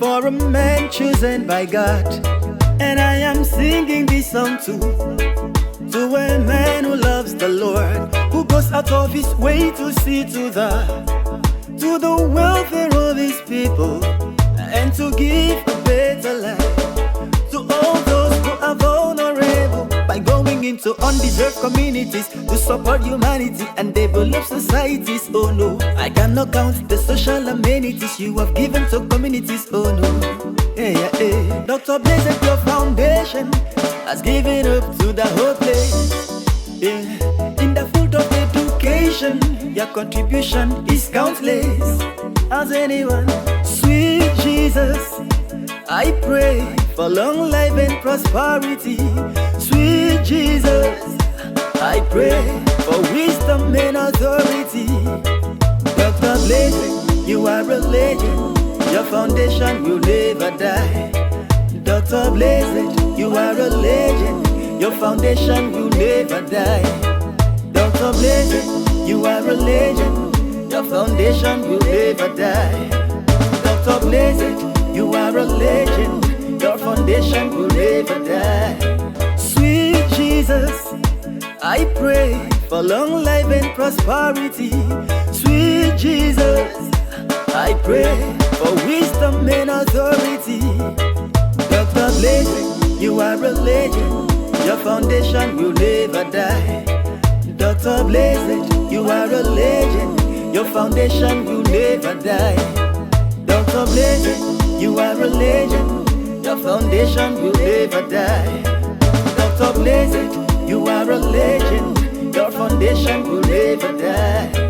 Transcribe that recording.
for a man chosen by God. And I am singing this song to a man who loves the Lord, who goes out of his way to see to the welfare of his people, and to give a better life to all those who are vulnerable, by going into undeserved communities to support humanity and develop societies. Oh no, I cannot count the social amenities you have given to communities. Oh no, hey, hey. Dr. BIZA, your foundation has given up to the whole place. In the field of education, your contribution is countless. As anyone, sweet Jesus, I pray for long life and prosperity. Sweet Jesus, I pray for wisdom and authority. Dr. BIZA, you are a legend, your foundation will never die. Dr. BIZA, you are a legend, your foundation will never die. Dr. BIZA, you are a legend, your foundation will never die. Dr. BIZA, you are a legend, your foundation will never die. Sweet Jesus, I pray for long life and prosperity. Sweet Jesus, I pray for wisdom and authority. Dr. BIZA, you are a legend, your foundation will never die. Dr. BIZA, you are a legend, your foundation will never die. Dr. BIZA, you are a legend, your foundation will never die. Dr. BIZA, you are a legend, your foundation will never die.